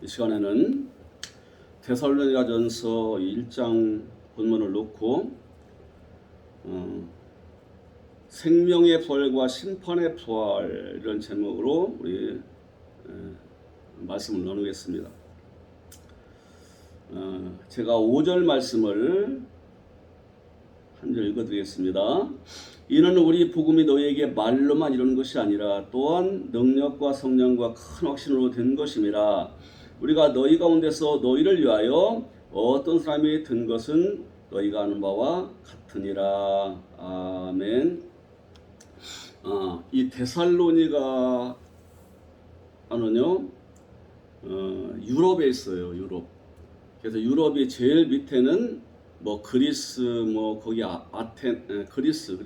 이 시간에는 데살로니가전서 1장 본문을 놓고 생명의 부활과 심판의 부활 이런 제목으로 우리 말씀을 나누겠습니다. 제가 5절 말씀을 한 절 읽어드리겠습니다. 이는 우리 복음이 너희에게 말로만 이루는 것이 아니라 또한 능력과 성령과 큰 확신으로 된 것임이라. 우리가 너희 가운데서 너희를 위하여 어떤 사람이 든 것은 너희가 아는 바와 같으니라. 아멘. 이 데살로니가는요 유럽에 있어요. 유럽. 그래서 유럽이 제일 밑에는 뭐 그리스, 뭐 거기 그리스.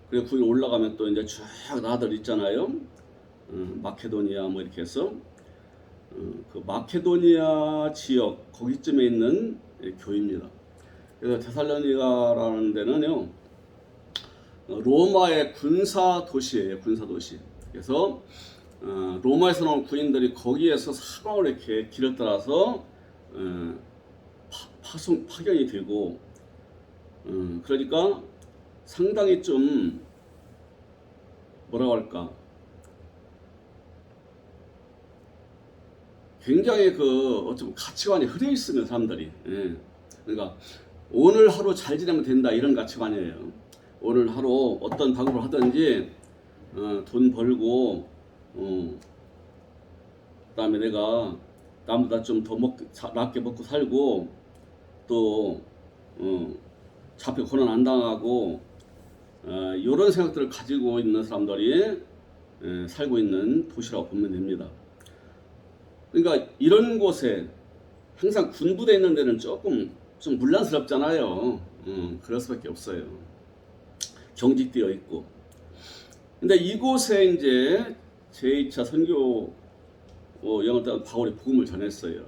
그리고 거기 올라가면 또 이제 쭉 나들 있잖아요. 마케도니아 뭐 이렇게 해서 그 마케도니아 지역 거기쯤에 있는 교회입니다. 그래서 데살로니가라는 데는요 로마의 군사 도시예요. 군사 도시. 그래서 로마에서 나온 군인들이 거기에서 사방으로 이렇게 길을 따라서 파견이 되고, 그러니까 상당히 좀 뭐라고 할까, 굉장히 어쩌면 가치관이 흐려 있으면 사람들이, 그러니까 오늘 하루 잘 지내면 된다 이런 가치관이에요. 오늘 하루 어떤 방법을 하든지 돈 벌고, 그다음에 내가 남보다 좀 더 낫게 먹고 살고, 또 잡혀 고난 안 당하고 이런 생각들을 가지고 있는 사람들이 살고 있는 도시라고 보면 됩니다. 그러니까 이런 곳에 항상 군부대 있는 데는 조금 좀 문란스럽잖아요. 그럴 수밖에 없어요. 경직되어 있고. 근데 이곳에 이제 제2차 선교 여행 때 바울이 복음을 전했어요.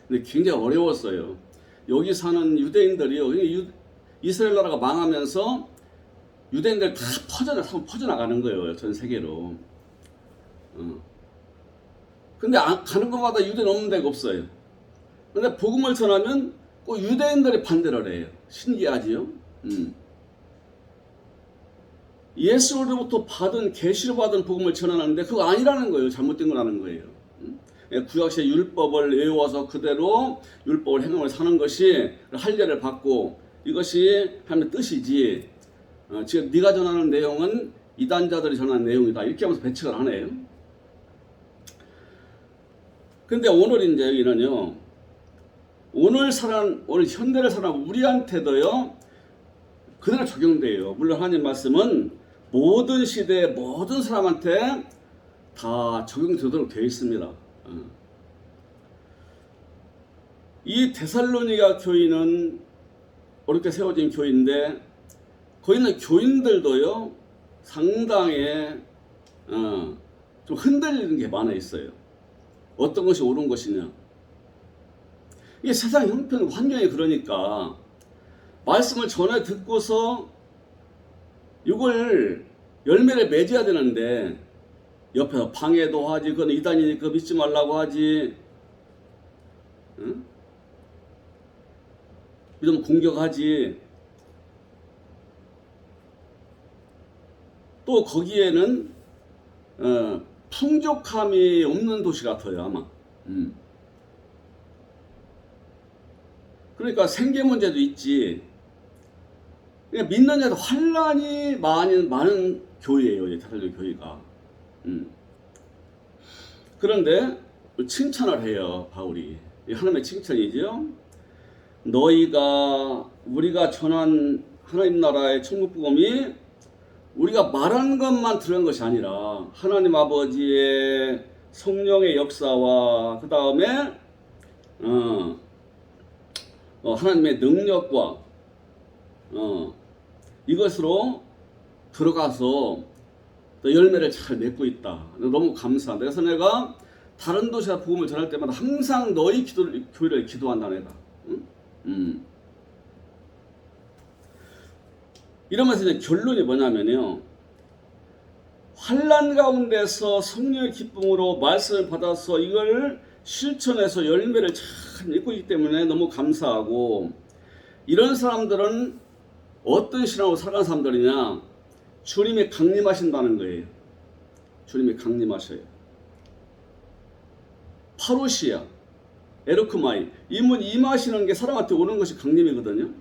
근데 굉장히 어려웠어요. 여기 사는 유대인들이요, 이스라엘 나라가 망하면서 유대인들 다 퍼져나가는 거예요, 전 세계로. 근데 가는 곳마다 유대인 없는 데가 없어요. 근데 복음을 전하면 꼭 유대인들이 반대를 해요. 신기하지요? 예수로부터 계시로 받은 복음을 전하는데 그거 아니라는 거예요. 잘못된 거라는 거예요. 구약시대 율법을 외워서 그대로 율법을 행함을 사는 것이 할례를 받고 이것이 하나님의 뜻이지, 지금 네가 전하는 내용은 이단자들이 전하는 내용이다 이렇게 하면서 배척을 하네요. 근데 오늘 이제 여기는요, 오늘 현대를 살아가는 우리한테도요 그대로 적용돼요. 물론 하나님 말씀은 모든 시대에 모든 사람한테 다 적용되도록 되어 있습니다. 이 데살로니가 교인은 어렵게 세워진 교인인데 거기 있는 교인들도요 상당히 좀 흔들리는 게 많아 있어요. 어떤 것이 옳은 것이냐, 이게 세상 형편 환경이 그러니까 말씀을 전해 듣고서 이걸 열매를 맺어야 되는데 옆에서 방해도 하지, 그건 이단이니까 믿지 말라고 하지, 믿으면 공격하지. 또 거기에는 풍족함이 없는 도시 같아요, 아마. 그러니까 생계 문제도 있지. 그러니까 믿는 자도 환란이 많은 교회예요, 데살로니가 교회가. 그런데 칭찬을 해요, 바울이. 하나님의 칭찬이죠. 우리가 전한 하나님 나라의 천국 복음이 우리가 말하는 것만 들은 것이 아니라 하나님 아버지의 성령의 역사와 그 다음에 하나님의 능력과 이것으로 들어가서 또 열매를 잘 맺고 있다. 너무 감사한다. 그래서 내가 다른 도시에 복음을 전할 때마다 항상 너희 교회를 기도한다 내가. 이러면서 이제 결론이 뭐냐면요, 환난 가운데서 성령의 기쁨으로 말씀을 받아서 이걸 실천해서 열매를 참 입고 있기 때문에 너무 감사하고, 이런 사람들은 어떤 신앙으로 살아가는 사람들이냐? 주님이 강림하신다는 거예요. 주님이 강림하셔요. 파루시아, 에르크마이, 이분 임하시는 게 사람한테 오는 것이 강림이거든요.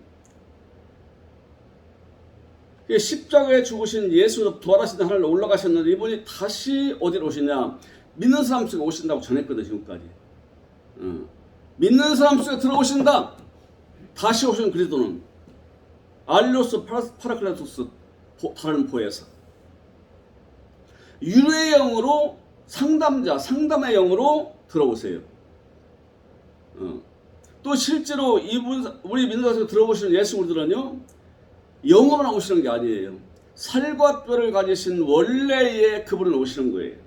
십자가에 죽으신 예수 부활하신 하늘로 올라가셨는데 이분이 다시 어디로 오시냐? 믿는 사람 속에 오신다고 전했거든 지금까지. 믿는 사람 속에 들어오신다. 다시 오신 그리스도는 알리오스 파라클라토스 다른 보혜사, 유래의 영으로 상담자, 상담의 영으로 들어오세요. 또 실제로 우리 믿는 사람 속에 들어오시는 예수 우리들은요, 영어만 오시는 게 아니에요. 살과 뼈를 가지신 원래의 그분은 오시는 거예요.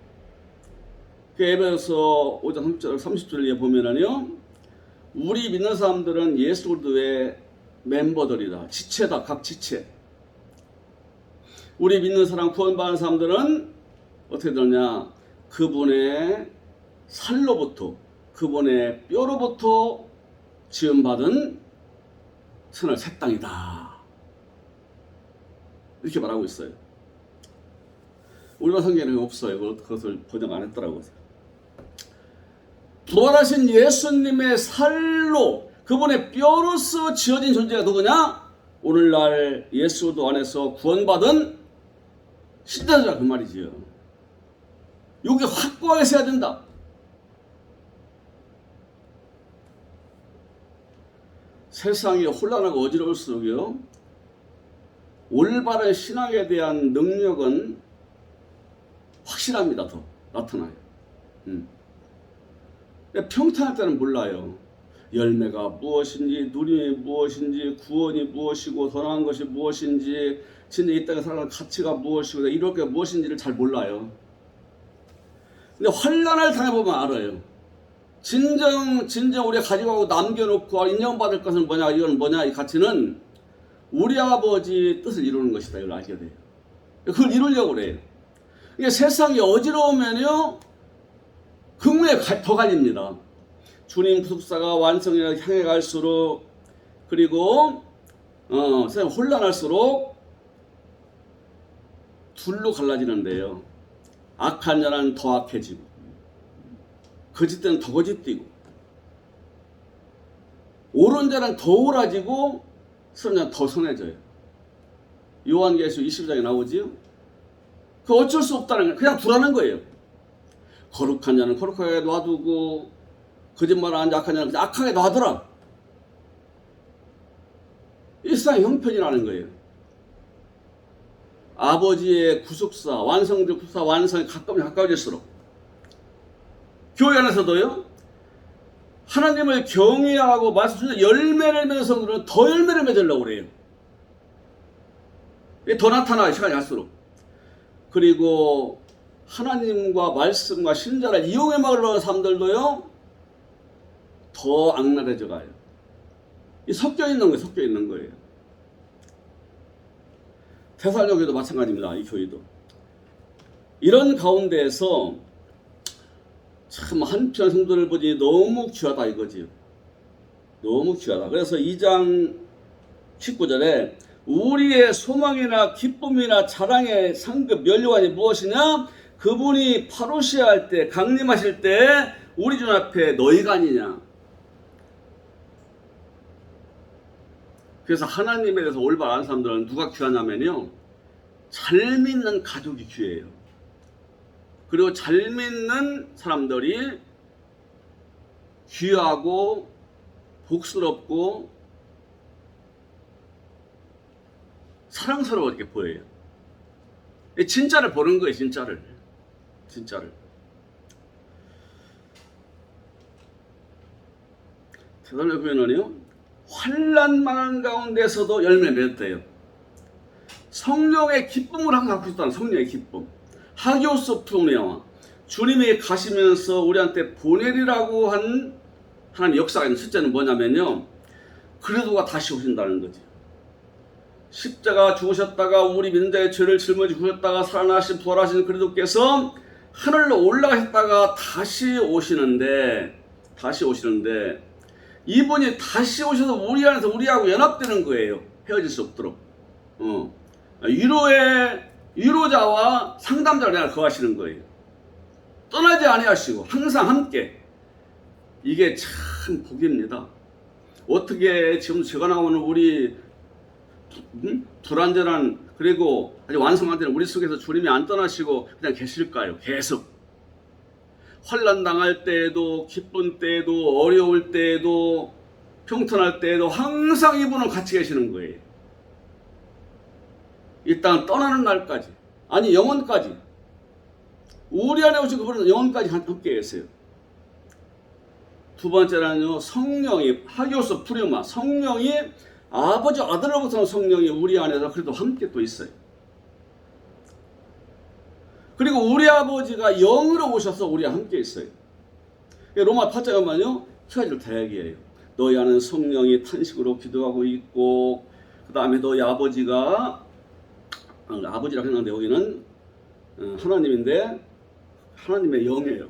에베소서 5장 30절에 보면은요, 우리 믿는 사람들은 예수 그리스도의 멤버들이다. 지체다. 각 지체. 우리 믿는 사람, 구원받은 사람들은 어떻게 되느냐? 그분의 살로부터, 그분의 뼈로부터 지음받은 선을 새 땅이다. 이렇게 말하고 있어요. 우리나라 성경에는 없어요. 그것을 번역 안 했더라고요. 부활하신 예수님의 살로, 그분의 뼈로서 지어진 존재가 누구냐? 오늘날 예수도 안에서 구원받은 신자들이라 그 말이지요. 여기 확고하게 세야 된다. 세상이 혼란하고 어지러울수록요, 올바른 신앙에 대한 능력은 확실합니다. 더 나타나요. 평탄할 때는 몰라요. 열매가 무엇인지, 누림이 무엇인지, 구원이 무엇이고, 더 나은 것이 무엇인지, 진짜 이 땅에 살아가는 가치가 무엇이고, 이럴 게 무엇인지를 잘 몰라요. 근데 환난을 당해보면 알아요. 진정 우리가 가지고 가고 남겨놓고 인정받을 것은 뭐냐, 이건 뭐냐, 이 가치는 우리 아버지 뜻을 이루는 것이다. 이걸 알게 돼요. 그걸 이루려고 그래요. 이게 세상이 어지러우면요, 극무에 더 갈립니다. 주님 구속사가 완성에 향해 갈수록, 그리고 세상 혼란할수록 둘로 갈라지는데요. 악한 자는 더 악해지고, 거짓되는 더 거짓되고, 옳은 자는 더 옳아지고, 선한 자는 더 선해져요. 요한계시록 20장에 나오지요. 그 어쩔 수 없다는 거예요. 그냥 두라는 거예요. 거룩한 자는 거룩하게 놔두고, 거짓말하는 자 악한 자는 악하게 놔두라. 이 세상의 형편이라는 거예요. 아버지의 구속사, 완성된 구속사 완성이 가까워질수록, 교회 안에서도요, 하나님을 경외하고 말씀 열매를 맺는 성도들은 더 열매를 맺으려고 그래요. 더 나타나요, 시간이 갈수록. 그리고 하나님과 말씀과 신자를 이용해 먹으려는 사람들도요, 더 악랄해져 가요. 이 섞여 있는 거예요. 데살로니가도 마찬가지입니다. 이 교회도. 이런 가운데에서 참 한편 성도를 보니 너무 귀하다 이거지요. 너무 귀하다. 그래서 2장 19절에 우리의 소망이나 기쁨이나 자랑의 상급 면류관이 무엇이냐? 그분이 파루시아 할 때, 강림하실 때 우리 주 앞에 너희가 아니냐. 그래서 하나님에 대해서 올바른 아는 사람들은 누가 귀하냐면요, 잘 믿는 가족이 귀해요. 그리고 잘 믿는 사람들이 귀하고 복스럽고 사랑스러워 이렇게 보여요. 진짜를 보는 거예요. 진짜를. 대단히 보면은요, 환난 많은 가운데서도 열매 맺었대요. 성령의 기쁨을 항상 갖고 있다는, 성령의 기쁨. 하기오스 프로네와 주님이 가시면서 우리한테 보내리라고 한 하나님의 역사가 있는, 첫째는 뭐냐면요, 그리스도가 다시 오신다는 거죠. 십자가 죽으셨다가 우리 믿는 자의 죄를 짊어지고 죽으셨다가 살아나신 부활하신 그리스도께서 하늘로 올라가셨다가 다시 오시는데 이분이 다시 오셔서 우리 안에서 우리하고 연합되는 거예요. 헤어질 수 없도록. 위로자와 상담자를 내가 거하시는 거예요. 떠나지 아니하시고 항상 함께. 이게 참 복입니다. 어떻게 지금 제가 나오는 우리 불완전한 그리고 아직 완성한 데는 우리 속에서 주님이 안 떠나시고 그냥 계실까요? 계속 환난 당할 때에도 기쁜 때에도 어려울 때에도 평탄할 때에도 항상 이분은 같이 계시는 거예요. 이 땅 떠나는 날까지, 아니 영원까지 우리 안에 오신 그분은 영원까지 함께 계세요. 두 번째는요, 성령이 하기오스 프리마, 성령이 아버지 아들로부터 성령이 우리 안에서 그래도 함께 또 있어요. 그리고 우리 아버지가 영으로 오셔서 우리와 함께 있어요. 로마 8장에 보면요, 세 가지를 다 얘기해요. 너희 안은 성령이 탄식으로 기도하고 있고, 그 다음에 너희 아버지라고 했는데 여기는 하나님인데 하나님의 영이에요.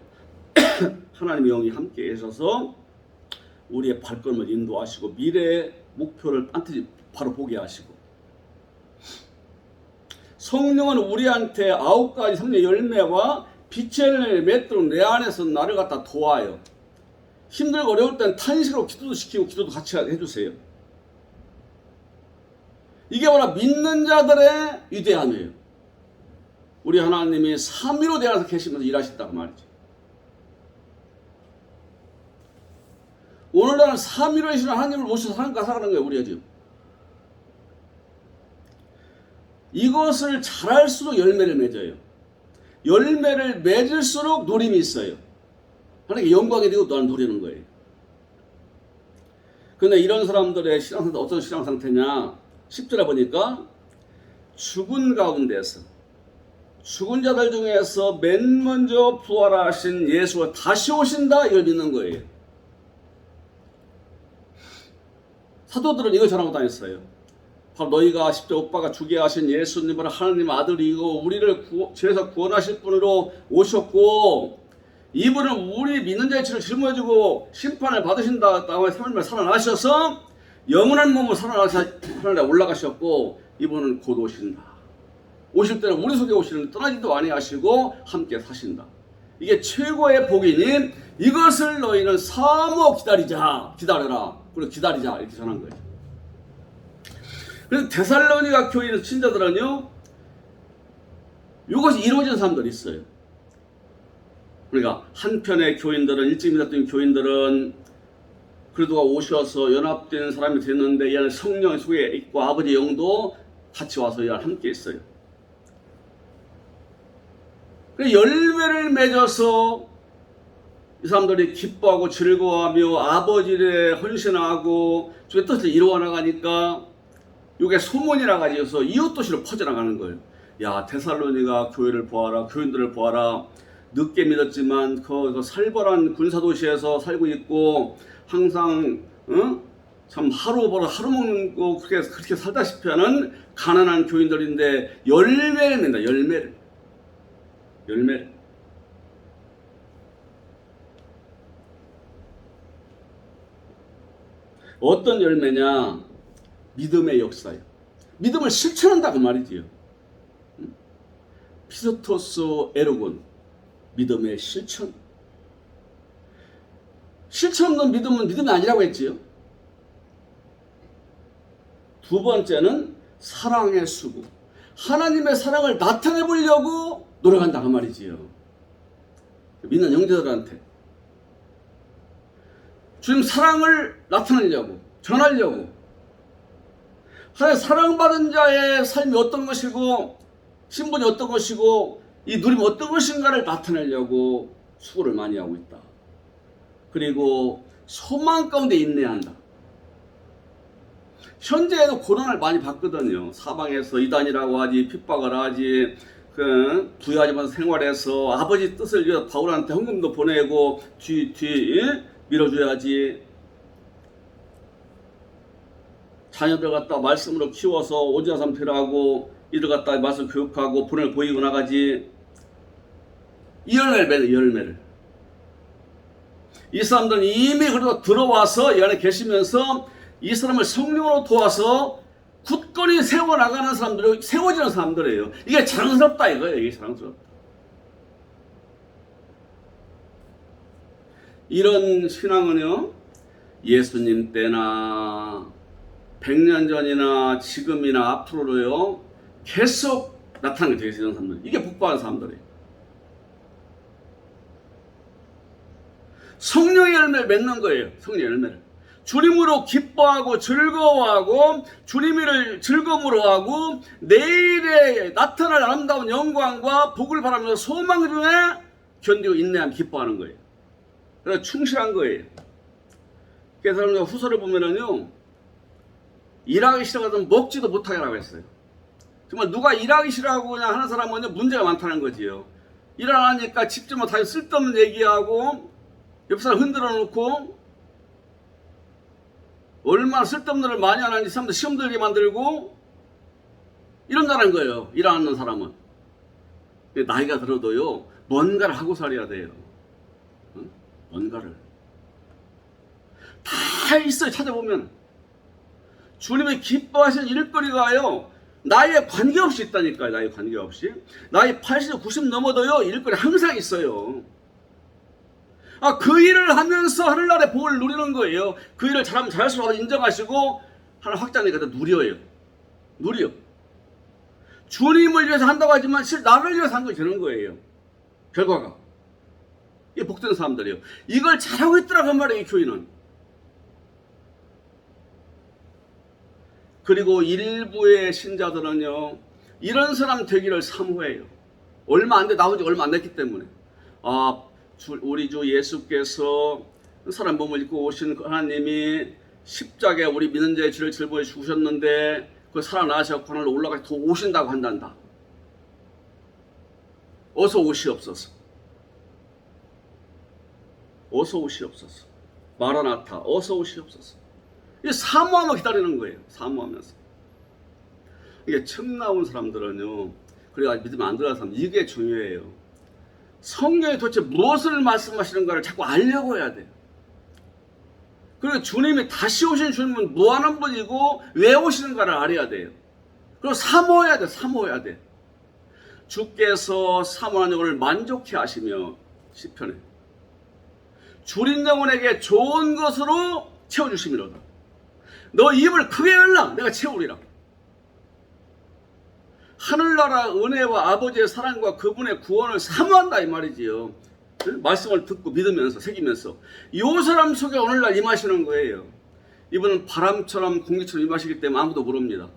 하나님의 영이 함께 계셔서 우리의 발걸음을 인도하시고 미래의 목표를 반드시 바로 보게 하시고, 성령은 우리한테 9가지 성령의 열매와 빛의 열매를 맺도록 내 안에서 나를 갖다 도와요. 힘들고 어려울 땐 탄식으로 기도도 시키고 기도도 같이 해주세요. 이게 바로 믿는 자들의 위대함이에요. 우리 하나님이 삼위로 되어서 계시면서 일하신다고 말이죠. 오늘날은 삼위로 계시는 하나님을 모셔서 살아가는 거예요. 우리가 지금 이것을 잘할수록 열매를 맺어요. 열매를 맺을수록 누림이 있어요. 하나님께 영광이 되고 또한 누리는 거예요. 그런데 이런 사람들의 신앙상태 어떤 신앙상태냐, 10절에 보니까 죽은 가운데서 죽은 자들 중에서 맨 먼저 부활하신 예수가 다시 오신다, 이걸 믿는 거예요. 사도들은 이걸 전하고 다녔어요. 바로 너희가 십자가 오빠가 주게 하신 예수님은 하나님 아들이고 우리를 죄에서 구원하실 분으로 오셨고, 이분은 우리 믿는 자의 죄를 짊어지고 심판을 받으신다 다음에 3일 만에 살아나셔서 영원한 몸으로 살아나서 하늘에 올라가셨고, 이분은 곧 오신다. 오실 때는 우리 속에 오시는데 떠나지도 아니하시고 함께 사신다. 이게 최고의 복이니 이것을 너희는 사모 기다려라. 그리고 기다리자, 이렇게 전한 거예요. 그래서 데살로니가 교회의 신자들은요, 이것이 이루어진 사람들이 있어요. 그러니까 한편의 교인들은, 일찍 믿었던 교인들은 그리스도가 오셔서 연합된 사람이 됐는데 이 안에 성령 속에 있고 아버지 영도 같이 와서 이 안에 함께 있어요. 그래서 열매를 맺어서 이 사람들이 기뻐하고 즐거워하며 아버지를 헌신하고 주의 뜻을 이루어 나가니까 이게 소문이라 가지고서 이웃도시로 퍼져나가는 거예요. 야, 데살로니가 교회를 보아라, 교인들을 보아라. 늦게 믿었지만 그 살벌한 군사도시에서 살고 있고 항상 참 하루 벌어 하루 먹는 거 그렇게 살다시피 하는 가난한 교인들인데 열매를 맺는다. 열매를. 어떤 열매냐? 믿음의 역사예요. 믿음을 실천한다 그 말이지요. 피스토스 에르곤, 믿음의 실천. 실천 없는 믿음은 믿음이 아니라고 했지요. 두 번째는 사랑의 수고. 하나님의 사랑을 나타내 보려고 노력한다 그 말이지요. 믿는 형제들한테 주님 사랑을 나타내려고, 전하려고, 하나님 사랑받은 자의 삶이 어떤 것이고 신분이 어떤 것이고 이 누림이 어떤 것인가를 나타내려고 수고를 많이 하고 있다. 그리고 소망 가운데 인내한다. 현재에도 고난을 많이 받거든요. 사방에서 이단이라고 하지, 핍박을 하지, 부유하지만 생활해서 아버지 뜻을 위해서 바울한테 헌금도 보내고 뒤 밀어줘야지. 자녀들 갖다 말씀으로 키워서 오지아삼피라고 이들 갖다 말씀 교육하고 본을 보이고 나가지. 이 열매를 맺는 열매를. 이 사람들은 이미 그래도 들어와서 이 안에 계시면서 이 사람을 성령으로 도와서 굳건히 세워나가는 사람들이 세워지는 사람들이에요. 이게 자랑스럽다 이거예요. 이게 자랑스럽다. 이런 신앙은요, 예수님 때나 100년 전이나 지금이나 앞으로도요 계속 나타나게 되어 있는 사람들. 이게 복받은 사람들이에요. 성령의 열매를 맺는 거예요. 성령의 열매를. 주님으로 기뻐하고 즐거워하고 주님을 즐거움으로 하고 내일에 나타날 아름다운 영광과 복을 바라면서 소망 중에 견디고 인내하며 기뻐하는 거예요. 그래서 충실한 거예요. 그래서 후서를 보면은요, 일하기 싫어하면 먹지도 못하게 하라고 했어요. 정말 누가 일하기 싫어하고 그냥 하는 사람은 문제가 많다는 거지요. 일 안 하니까 집좀 다시 쓸데없는 얘기하고 옆 사람 흔들어 놓고 얼마나 쓸데없는 일을 많이 하는지 사람들 시험 들게 만들고 이런다는 거예요. 일 안 하는 사람은. 나이가 들어도요 뭔가를 하고 살아야 돼요. 응? 뭔가를 다 있어요. 찾아보면 주님이 기뻐하시는 일거리가요 나이에 관계없이 있다니까요. 나이에 관계없이. 나이 80, 90 넘어도요 일거리 항상 있어요. 그 일을 하면서 하늘나라의 복을 누리는 거예요. 그 일을 잘하면 잘할수록 인정하시고 하늘 확장되니까 누려요. 누려. 주님을 위해서 한다고 하지만 실 나를 위해서 한 거 되는 거예요. 결과가. 이게 복되는 사람들이에요. 이걸 잘하고 있더라고 말이에요. 이 교인은. 그리고 일부의 신자들은요 이런 사람 되기를 사모해요. 얼마 안 돼. 나온 지 얼마 안 됐기 때문에. 우리 주 예수께서 사람 몸을 입고 오신 하나님이 십자가에 우리 믿는 자의 죄를 짊어져 죽으셨는데 그 살아나셔서 하늘로 올라가서 더 오신다고 한단다. 어서 오시옵소서. 어서 오시옵소서. 마라나타 어서 오시옵소서. 이게 사모하며 기다리는 거예요. 사모하면서. 이게 처음 나온 사람들은요 그래야 믿으면 안 들어가는 사람 이게 중요해요. 성경이 도대체 무엇을 말씀하시는가를 자꾸 알려고 해야 돼요. 그리고 주님이 다시 오신 주님은 무한한 분이고 왜 오시는가를 알아야 돼요. 그리고 사모해야 돼. 사모해야 돼. 주께서 사모하는 영혼을 만족해 하시며 시편에 줄인 영혼에게 좋은 것으로 채워주심이로다. 너 입을 크게 열라 내가 채우리라. 하늘나라 은혜와 아버지의 사랑과 그분의 구원을 사모한다 이 말이지요. 말씀을 듣고 믿으면서 새기면서 이 사람 속에 오늘날 임하시는 거예요. 이분은 바람처럼 공기처럼 임하시기 때문에 아무도 모릅니다.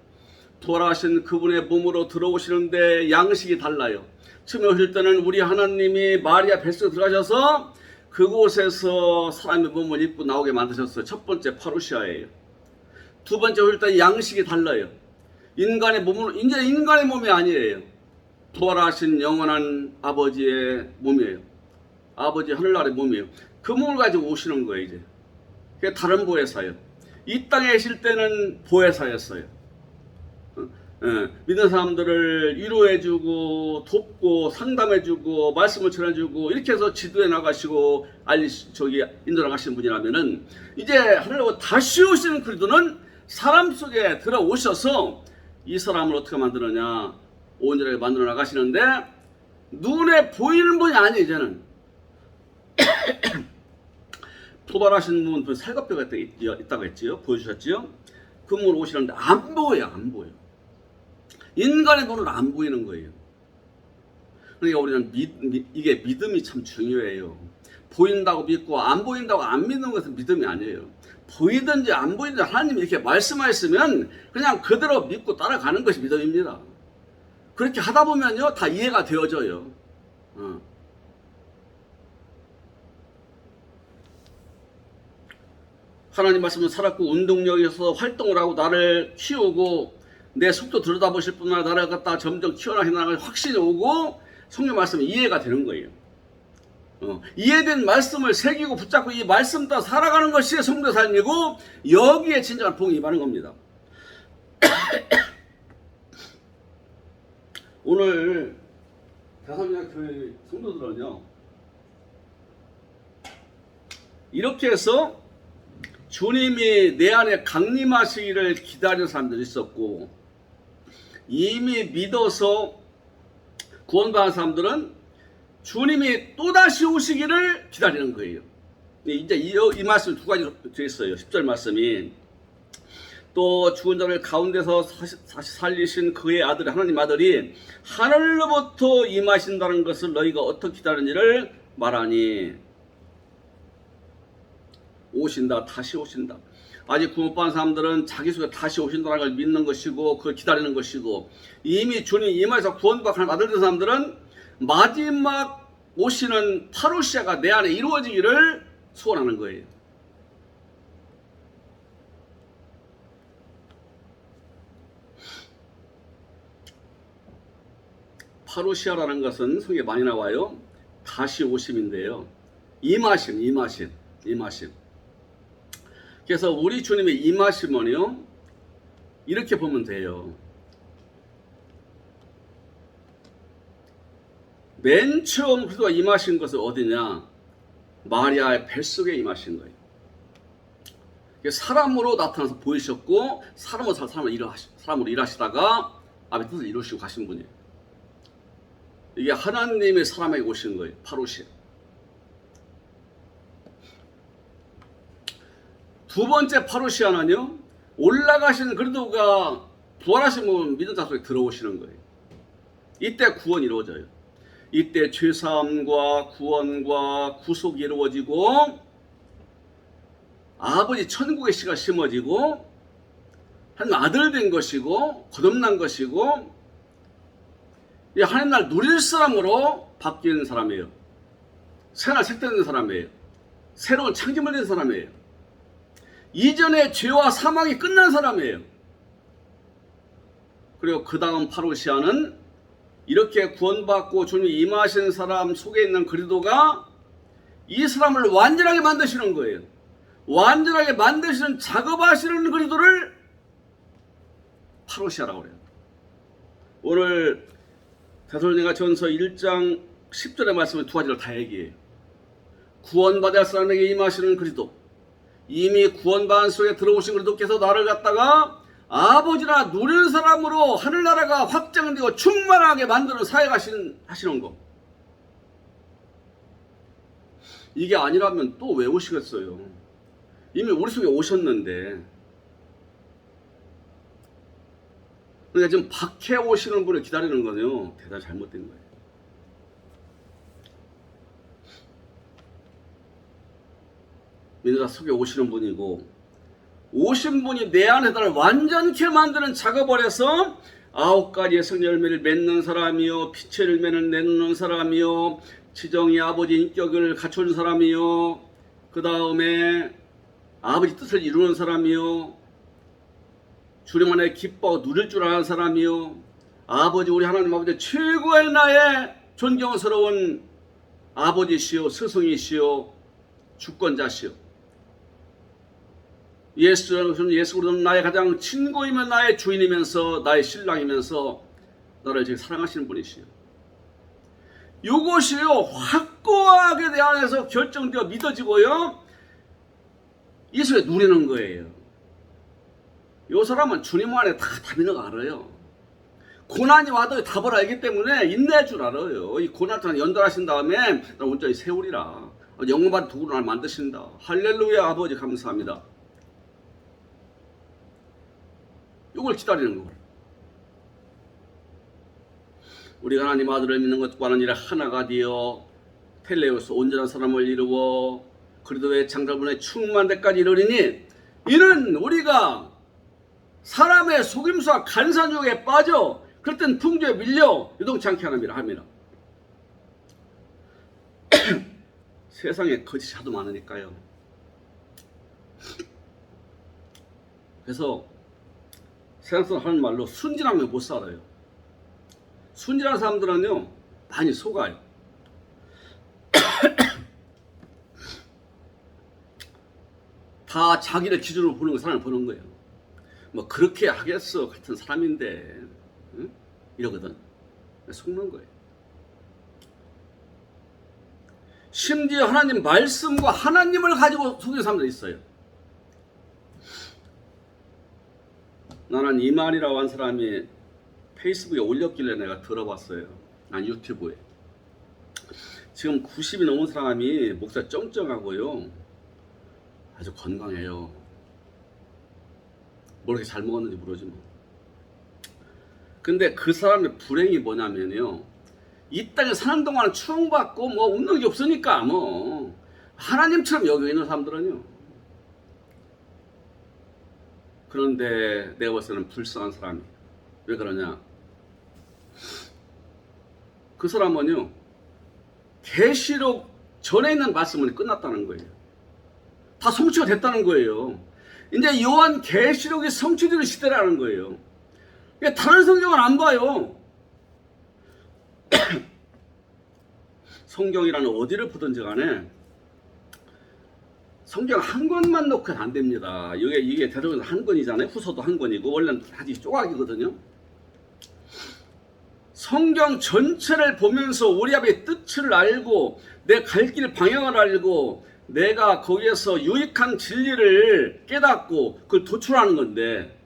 돌아가신 그분의 몸으로 들어오시는데 양식이 달라요. 처음에 오실 때는 우리 하나님이 마리아 뱃속에 들어가셔서 그곳에서 사람의 몸을 입고 나오게 만드셨어요. 첫 번째 파루시아예요. 두 번째 오실 때 양식이 달라요. 인간의 몸은 이제 인간의 몸이 아니에요. 부활하신 영원한 아버지의 몸이에요. 아버지 하늘나라의 몸이에요. 그 몸을 가지고 오시는 거예요. 이제 그게 다른 보혜사예요. 이 땅에 계실 때는 보혜사였어요. 믿는 사람들을 위로해주고 돕고 상담해주고 말씀을 전해주고 이렇게 해서 지도해 나가시고 인도 나가시는 분이라면은 이제 하늘나라 다시 오시는 그리스도는 사람 속에 들어오셔서 이 사람을 어떻게 만드느냐 온전하게 만들어 나가시는데 눈에 보이는 분이 아니에요. 이제는 도발하시는 분 살갑뼈가 있다고 했지요. 보여주셨지요. 그 몸으로 오시는데 안 보여요. 안 보여. 인간의 눈으로 안 보이는 거예요. 그러니까 우리는 이게 믿음이 참 중요해요. 보인다고 믿고 안 보인다고 안 믿는 것은 믿음이 아니에요. 보이든지 안 보이든지 하나님이 이렇게 말씀하셨으면 그냥 그대로 믿고 따라가는 것이 믿음입니다. 그렇게 하다 보면요 다 이해가 되어져요. 하나님 말씀은 살았고 운동력에서 활동을 하고 나를 키우고 내 속도 들여다보실 뿐만 아니라 나를 갖다 점점 키워나가는 확신이 오고 성경 말씀이 이해가 되는 거예요. 이해된 말씀을 새기고 붙잡고 이 말씀 따라 살아가는 것이 성도 삶이고 여기에 진정한 복이 임하는 겁니다. 오늘 대성령 교회 성도들은요, 이렇게 해서 주님이 내 안에 강림하시기를 기다리는 사람들이 있었고, 이미 믿어서 구원받은 사람들은 주님이 또다시 오시기를 기다리는 거예요. 이제 이 말씀 두 가지로 되어 있어요. 10절 말씀이, 또 죽은 자를 가운데서 다시 살리신 그의 아들 하나님 아들이 하늘로부터 임하신다는 것을 너희가 어떻게 기다리는지를 말하니, 오신다, 다시 오신다. 아직 구원받은 사람들은 자기 속에 다시 오신다는 걸 믿는 것이고 그걸 기다리는 것이고, 이미 주님 임하셔서 구원받은 아들 된 사람들은 마지막 오시는 파루시아가 내 안에 이루어지기를 소원하는 거예요. 파루시아라는 것은 성경에 많이 나와요. 다시 오심인데요. 임하심. 그래서 우리 주님의 임하심은요, 이렇게 보면 돼요. 맨 처음 그리스도가 임하신 것은 어디냐? 마리아의 뱃속에 임하신 거예요. 사람으로 나타나서 보이셨고, 사람으로 일하시다가 아버지 뜻을 이루시고 가신 분이에요. 이게 하나님의 사람에게 오신 거예요. 파루시아. 두 번째 파루시아는요, 올라가시는 그리스도가 부활하신 분 믿은 자 속에 들어오시는 거예요. 이때 구원이 이루어져요. 이때 죄사함과 구원과 구속이 이루어지고, 아버지 천국의 씨가 심어지고, 한 아들 된 것이고 거듭난 것이고, 하나님 날 누릴 사람으로 바뀌는 사람이에요. 새날 색되는 사람이에요. 새로운 창조물 된 사람이에요. 이전에 죄와 사망이 끝난 사람이에요. 그리고 그 다음 파루시아는 이렇게 구원받고 주님이 임하시는 사람 속에 있는 그리스도가 이 사람을 완전하게 만드시는 거예요. 완전하게 만드시는 작업하시는 그리스도를 파루시아라고 그래요. 오늘 데살로니가 전서 1장 10절의 말씀을 두 가지를 다 얘기해요. 구원받을 사람에게 임하시는 그리스도, 이미 구원받은 속에 들어오신 그리스도께서 나를 갖다가 아버지나 누리는 사람으로 하늘나라가 확장되고 충만하게 만드는 사역 하시는 거. 이게 아니라면 또 왜 오시겠어요? 이미 우리 속에 오셨는데. 그러니까 지금 밖에 오시는 분을 기다리는 거는요, 대단히 잘못된 거예요. 믿는 자 속에 오시는 분이고, 오신 분이 내 안에다를 완전케 만드는 작업을 해서 9가지의 성령 열매를 맺는 사람이요, 빛의 열매를 내놓는 사람이요, 지정의 아버지 인격을 갖춰준 사람이요, 그 다음에 아버지 뜻을 이루는 사람이요, 주님 안에 기뻐하고 누릴 줄 아는 사람이요, 아버지, 우리 하나님 아버지 최고의 나의 존경스러운 아버지시요, 스승이시요, 주권자시요, 예수 그리스도는 나의 가장 친구이며 나의 주인이면서 나의 신랑이면서 나를 지금 사랑하시는 분이시요. 이것이요, 확고하게 내 안에서 결정되어 믿어지고요, 이 속에 누리는 거예요. 이 사람은 주님 안에 다 답인 거 알아요. 고난이 와도 답을 알기 때문에 인내할 줄 알아요. 이 고난을 연달하신 다음에 나 온전히 세우리라. 영원한 도구로 날 만드신다. 할렐루야. 아버지 감사합니다. 이걸 기다리는 거예요. 우리가 하나님 아들을 믿는 것과 하는 일에 하나가 되어 텔레오스 온전한 사람을 이루어 그리스도의 창조분의 충만 데까지 이르리니, 이는 우리가 사람의 속임수와 간사욕에 빠져 그럴 땐 풍조에 밀려 유동치 않게 합니다. 세상에 거짓이 하도 많으니까요. 그래서 세상에서 하는 말로 순진하면 못 살아요. 순진한 사람들은요, 많이 속아요. 다 자기를 기준으로 보는 거, 사람을 보는 거예요. 뭐 그렇게 하겠어 같은 사람인데, 응? 이러거든. 속는 거예요. 심지어 하나님 말씀과 하나님을 가지고 속이는 사람들이 있어요. 나는 이만이라고 한 사람이 페이스북에 올렸길래 내가 들어봤어요. 유튜브에. 지금 90이 넘은 사람이 목소리 쩡쩡하고요, 아주 건강해요. 뭐 이렇게 잘 먹었는지 모르지 뭐. 근데 그 사람의 불행이 뭐냐면요, 이 땅에 사는 동안 추앙받고 뭐 없는 게 없으니까 뭐 하나님처럼 여기고 있는 사람들은요. 그런데 내가 봤을 때는 불쌍한 사람이. 왜 그러냐? 그 사람은요, 계시록 전에 있는 말씀은 끝났다는 거예요. 다 성취가 됐다는 거예요. 이제 요한 계시록이 성취되는 시대라는 거예요. 그러니까 다른 성경은 안 봐요. 성경이라는 어디를 보든지 간에 성경 한 권만 놓고는 안 됩니다. 이게 대부분 한 권이잖아요. 후서도 한 권이고 원래는 아직 조각이거든요. 성경 전체를 보면서 우리 아버지의 뜻을 알고 내 갈 길 방향을 알고 내가 거기에서 유익한 진리를 깨닫고 그걸 도출하는 건데,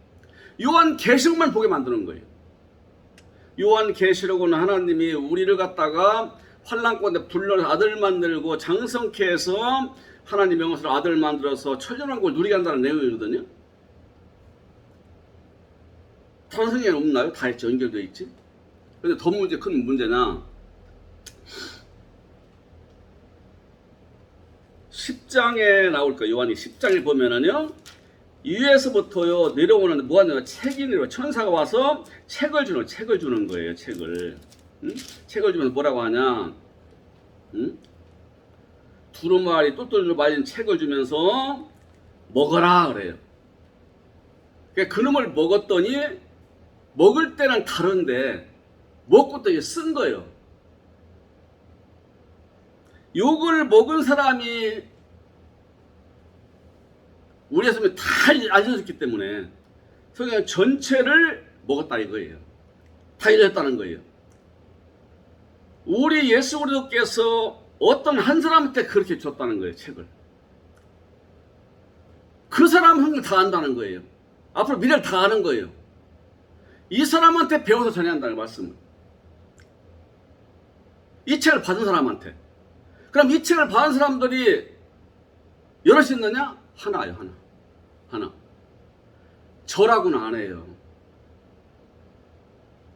요한 계시록만 보게 만드는 거예요. 요한 계시록은 하나님이 우리를 갖다가 환난 가운데 불러 아들 만들고 장성케 해서 하나님 명령으로 아들 만들어서 천년왕국을 누리게 한다는 내용이거든요. 다른 성경에 없나요? 다 있죠. 연결되어 있지. 근데 더 큰 문제나 10장에 나올 거예요. 요한이 10장에 보면은요, 위에서부터요 내려오는 뭐하냐, 책이 내려 천사가 와서 책을 주는 거예요. 책을. 응? 책을 주면서 뭐라고 하냐? 응? 두루마리 똘똘 말린 책을 주면서 먹어라 그래요. 그러니까 그놈을 먹었더니 먹을 때는 다른데 먹고 또 쓴 거예요. 욕을 먹은 사람이 우리의 성경에 다 알려졌기 때문에 성경 전체를 먹었다 이거예요. 다 읽었다는 거예요. 우리 예수 그리스도께서 어떤 한 사람한테 그렇게 줬다는 거예요. 책을. 그 사람 성경 다 안다는 거예요. 앞으로 미래를 다 아는 거예요. 이 사람한테 배워서 전해야 한다는 말씀을. 이 책을 받은 사람한테. 그럼 이 책을 받은 사람들이 여럿이 있느냐? 하나예요. 하나. 저라고는 안 해요.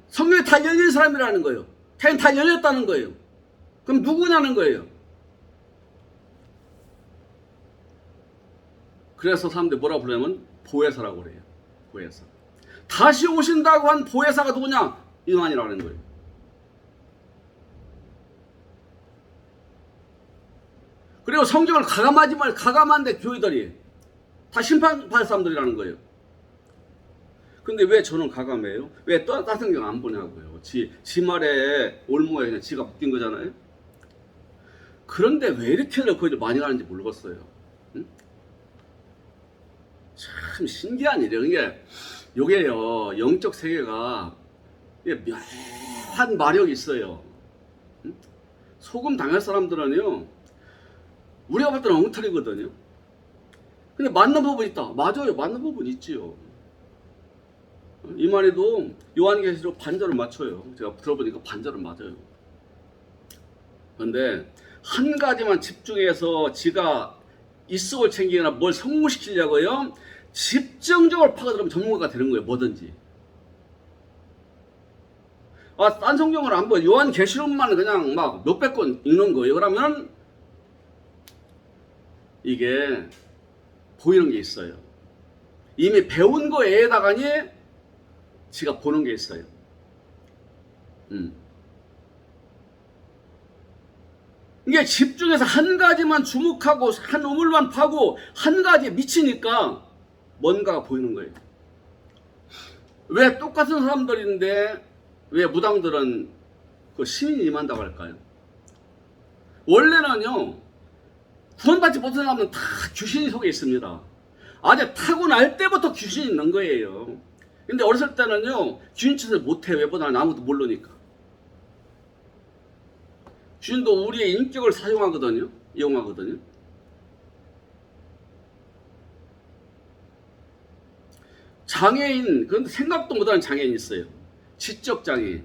성경에 다 열린 사람이라는 거예요. 다 열렸다는 거예요. 그럼 누구냐는 거예요. 그래서 사람들이 뭐라고 부르냐면 보혜사라고 그래요. 보혜사. 다시 오신다고 한 보혜사가 누구냐? 요한이라는 거예요. 그리고 성경을 가감한데 교회들이 다 심판받을 사람들이라는 거예요. 근데 왜 저는 가감해요? 왜 다른 성경 안 보냐고요. 지 말에 올모에 그냥 지가 묶인 거잖아요. 그런데 왜 이렇게 거기를 많이 가는지 모르겠어요. 응? 참 신기한 일이에요. 요게요, 영적 세계가 묘한 마력이 있어요. 응? 소금 당할 사람들은요, 우리가 볼 때는 엉터리거든요. 근데 맞는 부분 있다. 맞아요. 맞는 부분 있지요. 이 말에도 요한계시록 반절을 맞춰요. 제가 들어보니까 반절은 맞아요. 그런데 한 가지만 집중해서 지가 이속을 챙기거나 뭘 성공시키려고요, 집중적으로 파고들면 전문가가 되는 거예요. 뭐든지. 딴 성경을 안 보여. 요한계시록만 그냥 막 몇백 권 읽는 거예요. 그러면 이게 보이는 게 있어요. 이미 배운 거에다가니 지가 보는 게 있어요. 이게 집중해서 한 가지만 주목하고 한 우물만 파고 한 가지에 미치니까 뭔가가 보이는 거예요. 왜 똑같은 사람들인데 왜 무당들은 그 시민이 임한다고 할까요? 원래는요, 구원받지 못한 사람은 다 귀신이 속에 있습니다. 아주 타고날 때부터 귀신이 있는 거예요. 근데 어렸을 때는요, 귀신 짓을 못해. 왜 보다 아무도 모르니까. 귀신도 우리의 인격을 사용하거든요. 이용하거든요. 장애인, 그런데 생각도 못하는 장애인이 있어요. 지적 장애인,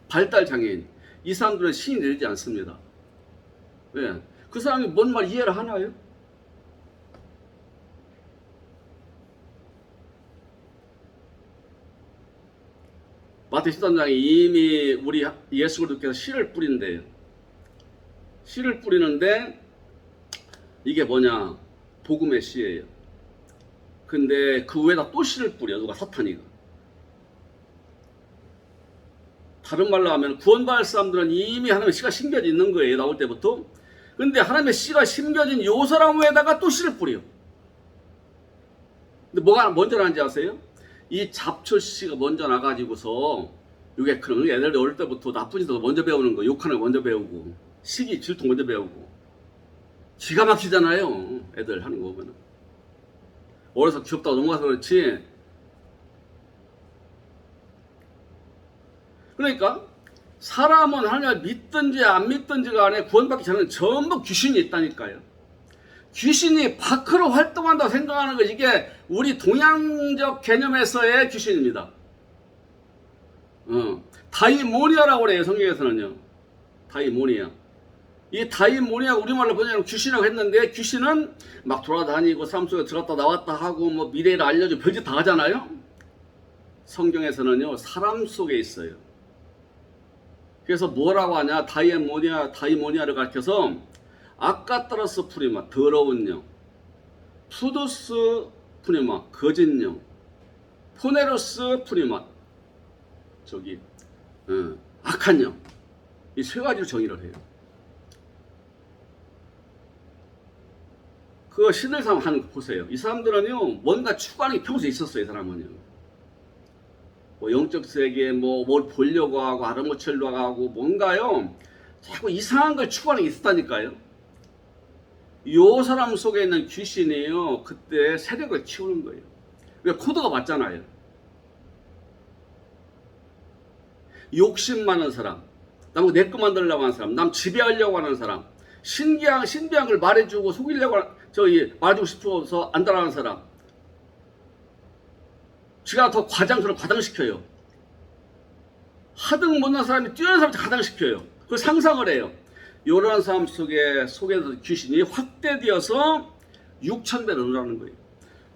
발달 장애인. 이 사람들은 신이 내리지 않습니다. 왜? 그 사람이 뭔 말 이해를 하나요? 마태 13장에 이미 우리 예수 그리스도께서 씨를 뿌린대요. 씨를 뿌리는데 이게 뭐냐? 복음의 씨예요. 근데 그 위에다 또 씨를 뿌려. 누가? 사탄이가. 다른 말로 하면 구원받을 사람들은 이미 하나님의 씨가 심겨져 있는 거예요. 나올 때부터. 근데 하나님의 씨가 심겨진 요 사람 위에다가 또 씨를 뿌려. 근데 뭐가 먼저 나는지 아세요? 이 잡초 씨가 먼저 나가지고서 이게 그런 애들 어릴 때부터 나쁜 짓도 먼저 배우는 거, 욕하는 거 먼저 배우고, 시기, 질투 먼저 배우고. 기가 막히잖아요. 애들 하는 거 보면. 어려서 귀엽다고 넘어가서 그렇지. 그러니까 사람은 하나님을 믿든지 안 믿든지 간에 구원받기 전에는 전부 귀신이 있다니까요. 귀신이 밖으로 활동한다고 생각하는 것, 이게 우리 동양적 개념에서의 귀신입니다. 다이모니아라고 그래요. 성경에서는요. 다이모니아. 이 다이모니아 우리말로 번역하면 귀신이라고 했는데, 귀신은 막 돌아다니고 삶 속에 들어갔다 나왔다 하고 뭐 미래를 알려주고 별짓 다 하잖아요. 성경에서는요, 사람 속에 있어요. 그래서 뭐라고 하냐? 다이모니아를 가르쳐서 아까따라스 푸리마, 더러운 영, 푸두스 푸리마, 거짓 영, 포네로스 푸리마, 악한 영. 이 세 가지로 정의를 해요. 그거 신을 사람 하는 거 보세요. 이 사람들은요, 뭔가 추구하는 게 평소에 있었어요. 이 사람은요. 뭐 영적 세계, 뭘 보려고 하고, 알아맞히려고 하고, 뭔가요, 자꾸 이상한 걸 추구하는 게 있었다니까요. 요 사람 속에 있는 귀신이요, 그때 세력을 키우는 거예요. 왜? 코드가 맞잖아요. 욕심 많은 사람, 남 내 거 만들려고 하는 사람, 남 지배하려고 하는 사람, 신비한 걸 말해주고 속이려고 말해주고 싶어서 안 따라하는 사람, 지가 더 과장시켜요. 하등 못난 사람이 뛰어난 사람한테 과장시켜요. 그 상상을 해요. 이런 사람 속에서 귀신이 확대되어서 6,000배 늘어나는 거예요.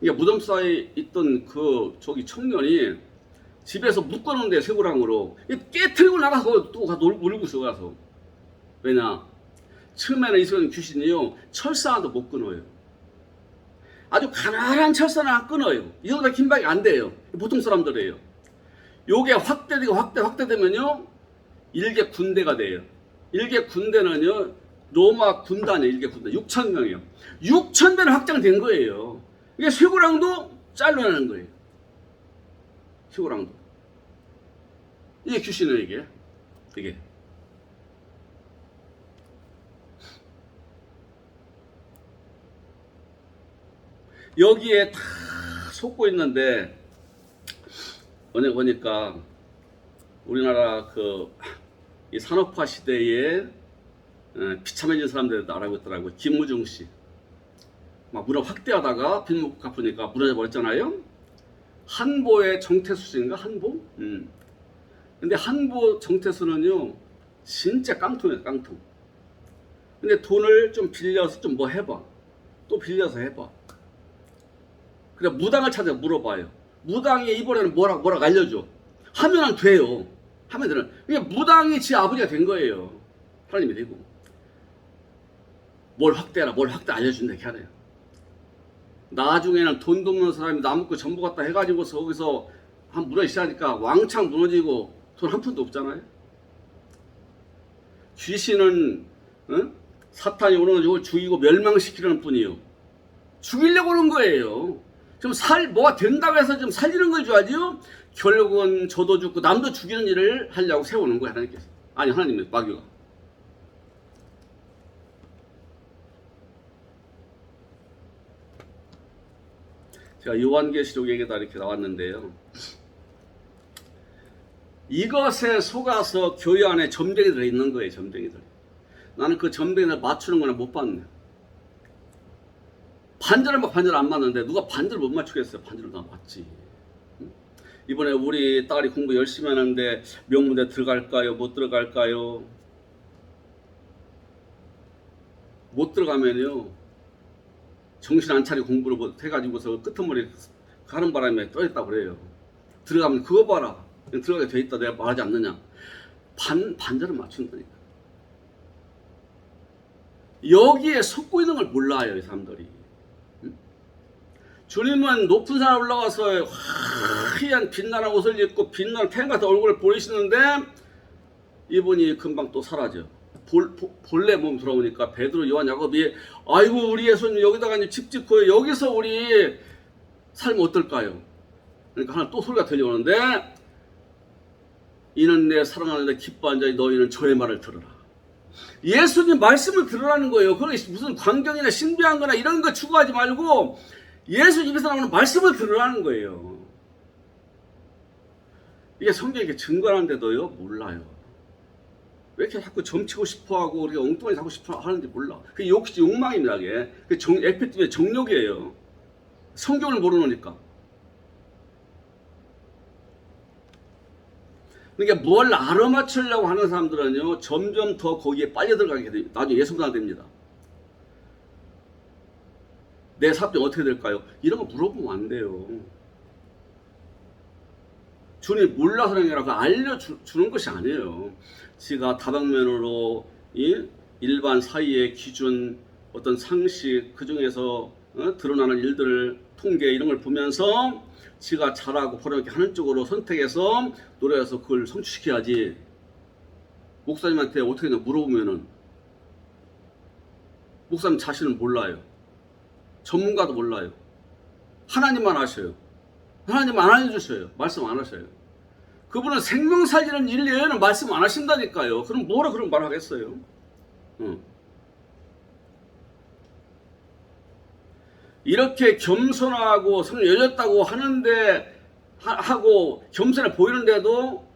그러니까 무덤 사이에 있던 청년이 집에서 묶어놓은데 쇠고랑으로 깨트리고 나가서 또 놀고 있어. 가서. 왜냐? 처음에는 이 속에 귀신이요, 철사 하나도 못 끊어요. 아주 가난한 철사는 안 끊어요. 이 정도 긴박이 안 돼요. 보통 사람들이에요. 요게 확대되면요, 일개 군대가 돼요. 일개 군대는요, 로마 군단이에요. 일개 군대 6,000명이에요. 6,000배는 확장된 거예요. 이게 쇠고랑도 잘라내는 거예요. 쇠고랑도. 이게 귀신이에요. 이게. 여기에 다 속고 있는데, 어제 보니까 우리나라 이 산업화 시대에 비참해진 사람들도 알아보고 있더라고요. 김무중 씨. 막 문화 확대하다가 빚 못 갚으니까 무너져 버렸잖아요. 한보의 정태수 씨인가? 한보? 근데 한보 정태수는요, 진짜 깡통이에요. 깡통. 근데 돈을 좀 빌려서 좀 뭐 해봐. 또 빌려서 해봐. 그래, 무당을 찾아 물어봐요. 무당이 이번에는 뭐라고 알려줘. 하면은 돼요. 하면 되는. 이게 무당이 지 아버지가 된 거예요. 하나님이 되고. 뭘 확대 알려준다 이렇게 하래요. 나중에는 돈도 없는 사람이 나무꾼 전부 갖다 해가지고서 거기서 한 무너지기 시작하니까 왕창 무너지고 돈 한 푼도 없잖아요. 귀신은 사탄이 오는 걸 죽이고 멸망시키려는 뿐이요. 죽이려고 하는 거예요. 좀 뭐가 된다고 해서 좀 살리는 걸 줘야지요. 결국은 저도 죽고 남도 죽이는 일을 하려고 세우는 거예요. 하나님께서. 아니, 하나님의 마귀가. 제가 요한계시록 얘기가 이렇게 나왔는데요. 이것에 속아서 교회 안에 점쟁이들이 있는 거예요. 점쟁이들. 나는 그 점쟁이들 맞추는 거는 못 봤네. 반절을 막 반절 안 맞는데 누가 반절 못 맞추겠어요. 반절을 다 맞지. 이번에 우리 딸이 공부 열심히 하는데 명문대 들어갈까요? 못 들어갈까요? 못 들어가면요 정신 안 차리고 공부를 못 해가지고서 끄트머리 가는 바람에 떨어졌다고 그래요. 들어가면 그거 봐라. 들어가게 돼 있다. 내가 말하지 않느냐. 반절을 맞춘다니까. 여기에 속고 있는 걸 몰라요. 이 사람들이. 주님은 높은 산 올라가서 화려한 빛나는 옷을 입고 빛나는 태양 같은 얼굴을 보이시는데 이분이 금방 또 사라져. 본래 몸 돌아오니까 베드로, 요한, 야곱이 아이고 우리 예수님 여기다가 집 짓고 여기서 우리 삶 어떨까요? 그러니까 하나 또 소리가 들려오는데 이는 내 사랑하는데 기뻐한 자니 너희는 저의 말을 들으라. 예수님 말씀을 들으라는 거예요. 그게 무슨 광경이나 신비한 거나 이런 거 추구하지 말고 예수 입에서 나오는 말씀을 들으라는 거예요. 이게 성경에 증거하는데도요 몰라요. 왜 이렇게 자꾸 점치고 싶어하고 우리가 엉뚱하게 자고 싶어 하는지 몰라. 그게 욕망입니다. 그게 에피tim의 정욕이에요. 성경을 모르니까. 그러니까 뭘 알아맞추려고 하는 사람들은요 점점 더 거기에 빨려 들어가게 됩니다. 나중에 예수보다 됩니다. 내 사업이 어떻게 될까요? 이런 거 물어보면 안 돼요. 주님 몰라서 그런 알려주는 것이 아니에요. 지가 다방면으로 일반 사이의 기준, 어떤 상식, 그 중에서 드러나는 일들, 통계 이런 걸 보면서 지가 잘하고 보람있게 하는 쪽으로 선택해서 노력해서 그걸 성취시켜야지. 목사님한테 어떻게 물어보면은 목사님 자신은 몰라요. 전문가도 몰라요. 하나님만 아셔요. 하나님 안 알려주셔요. 말씀 안 하셔요. 그분은 생명 살리는 일 외에는 말씀 안 하신다니까요. 그럼 뭐라 그런 말 하겠어요? 이렇게 겸손하고 성령 열렸다고 하는데 하고 겸손해 보이는데도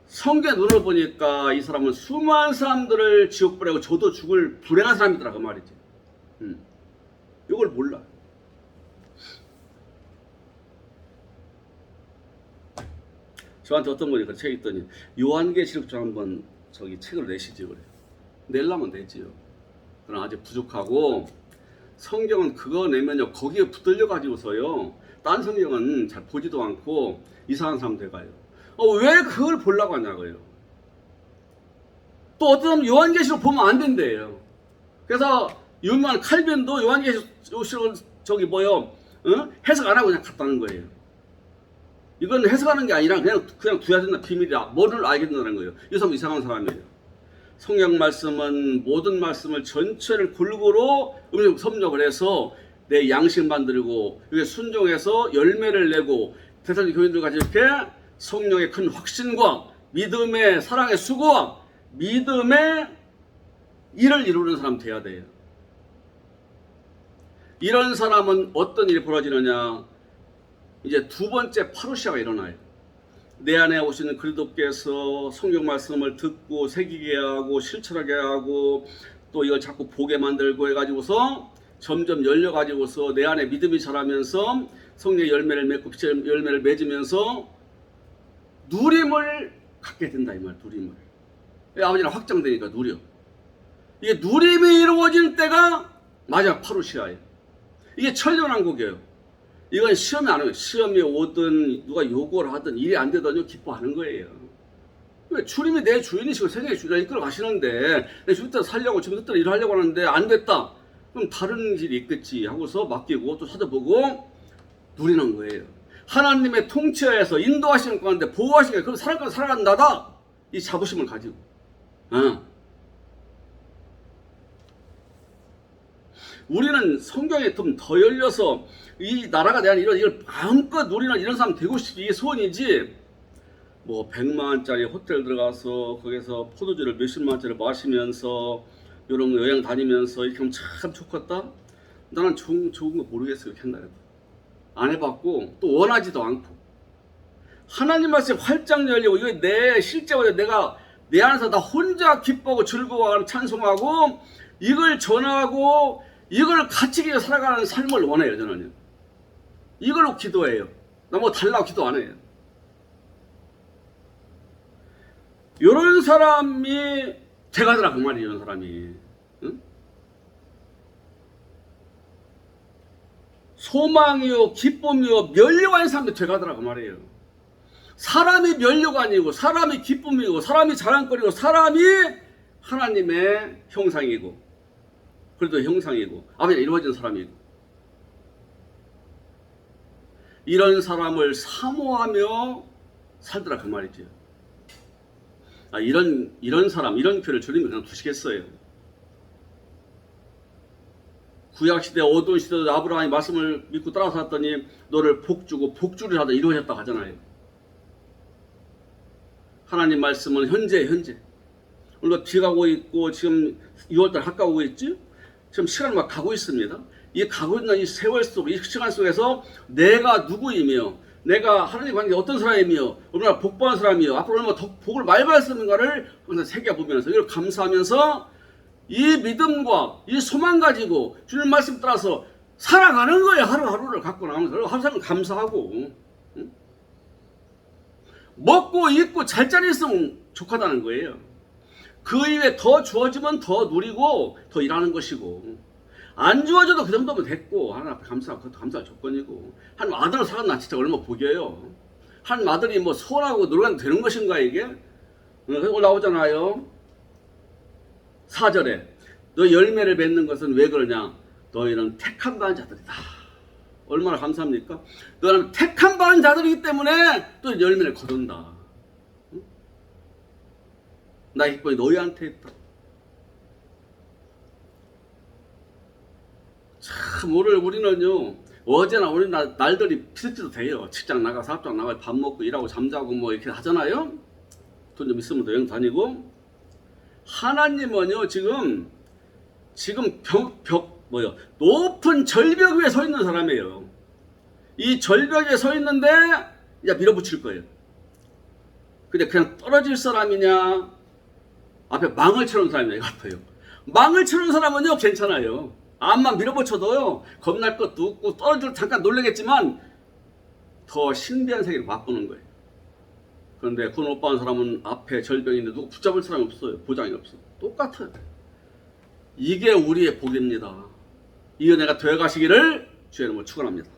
성경의 눈을 보니까 이 사람은 수많은 사람들을 지옥 보내고 저도 죽을 불행한 사람이더라 그 말이지. 이걸 몰라. 저한테 어떤 분이 그 책 있더니 요한계시록 좀 한번 책을 내시지 그래요. 내려면 되지요. 그러나 아직 부족하고 성경은 그거 내면요 거기에 붙들려 가지고서요 딴 성경은 잘 보지도 않고 이상한 사람 돼가요. 왜 그걸 보려고 하냐고요. 또 어떤 사람 요한계시록 보면 안 된대요. 그래서 유명한 칼빈도 요한계시록을 해석 안 하고 그냥 갔다는 거예요. 이건 해석하는 게 아니라 그냥 두야 된다. 비밀이야. 뭐를 알겠다는 거예요. 이 사람 이상한 사람이에요. 성경 말씀은 모든 말씀을 전체를 골고루 섭렵을 해서 내 양식 만들고 이게 순종해서 열매를 내고 대사님 교인들과 이렇게 성령의 큰 확신과 믿음의 사랑의 수고와 믿음의 일을 이루는 사람 돼야 돼요. 이런 사람은 어떤 일이 벌어지느냐? 이제 두 번째 파루시아가 일어나요. 내 안에 오시는 그리스도께서 성경 말씀을 듣고 새기게 하고 실천하게 하고 또 이걸 자꾸 보게 만들고 해가지고서 점점 열려가지고서 내 안에 믿음이 자라면서 성령의 열매를 맺고 빛의 열매를 맺으면서 누림을 갖게 된다 이 말. 누림을. 아버지랑 확장되니까 누려. 이게 누림이 이루어질 때가 마지막 파루시아예요. 이게 천년왕국이에요. 이건 시험이 안 와요. 시험이 오든 누가 요구를 하든 일이 안 되든 기뻐하는 거예요. 왜? 주님이 내 주인이시고 세상의 주인을 이끌어 가시는데 내 주인 뜻대로 살려고 주님 뜻대로 일을 하려고 하는데 안 됐다. 그럼 다른 길이 있겠지 하고서 맡기고 또 찾아보고 누리는 거예요. 하나님의 통치하에서 인도하시는 가운데 보호하시는 그럼 살아간다다. 이 자부심을 가지고. 우리는 성경에 좀 더 열려서 이 나라가 대한 이걸 마음껏 누리는 이런 사람 되고 싶이 이게 소원이지. 뭐 100만 원짜리 호텔 들어가서 거기서 포도주를 몇십만 원짜리 마시면서 이런 거 여행 다니면서 이렇게 하면 참 좋겠다. 나는 좋은 거 모르겠어요. 그렇게 한다. 안 해봤고 또 원하지도 않고 하나님 말씀이 활짝 열리고 이거 내 실제로 내가 내 안에서 나 혼자 기뻐하고 즐거워하고 찬송하고 이걸 전하고 이걸 같이 살아가는 삶을 원해요. 저는요. 이걸로 기도해요. 나 뭐 달라고 기도 안 해요. 이런 사람이 돼가더라 그 말이에요. 이런 사람이. 응? 소망이요 기쁨이요 면류관인 사람이 돼가더라 그 말이에요. 사람이 면류관이고 사람이 기쁨이고 사람이 자랑거리고 사람이 하나님의 형상이고 그래도 형상이고 아버지가 이루어진 사람이고 이런 사람을 사모하며 살더라 그 말이죠. 이런 사람 이런 교회를 주님이 그냥 두시겠어요. 구약시대 어두운 시대도 아브라함이 말씀을 믿고 따라서 왔더니 너를 복주고 복주를 하다 이루어졌다고 하잖아요. 하나님 말씀은 현재 오늘 비가 오고 있고 지금 6월달 가까우고 있지. 지금 시간이 막 가고 있습니다. 이 가고 있는 이 세월 속, 이 시간 속에서 내가 누구이며 내가 하나님 관계 어떤 사람이며 얼마나 복받은 사람이며 앞으로 얼마나 더 복을 많이 받을 사람인가를 항상 새겨보면서 이걸 감사하면서 이 믿음과 이 소망 가지고 주님 말씀 따라서 살아가는 거예요. 하루하루를 갖고 나오면서 항상 감사하고 먹고 입고 잘 자리 있으면 족하다는 거예요. 그 이후에 더 주어지면 더 누리고 더 일하는 것이고 안 주어져도 그 정도면 됐고 하나님 앞에 그것도 감사할 조건이고 한 아들을 살았나 진짜 얼마나 복이에요. 한 아들이 뭐 소원하고 노력하면 되는 것인가 이게? 그리고 나오잖아요. 4절에 너 열매를 맺는 것은 왜 그러냐? 너희는 택한 받은 자들이다. 얼마나 감사합니까? 너는 택한 받은 자들이기 때문에 또 열매를 거둔다. 나의 기쁨이 너희한테 있다. 참 오늘 우리는요 어제나 오늘 날들이 피스티도 돼요. 직장 나가 사업장 나가 밥 먹고 일하고 잠자고 뭐 이렇게 하잖아요. 돈 좀 있으면 여행 다니고. 하나님은요 지금 높은 절벽 위에 서 있는 사람이에요. 이 절벽에 서 있는데 이제 밀어붙일 거예요. 근데 그냥 떨어질 사람이냐 앞에 망을 쳐놓은 사람이냐 같아요. 망을 쳐놓은 사람은요 괜찮아요. 암만 밀어붙여도요 겁날 것도 없고 떨어질 잠깐 놀라겠지만 더 신비한 세계를 맛보는 거예요. 그런데 그 못 받은 사람은 앞에 절벽이 있는데 누구 붙잡을 사람이 없어요. 보장이 없어요. 똑같아요. 이게 우리의 복입니다. 이 은혜가 되어가시기를 주의 이름으로 축원합니다.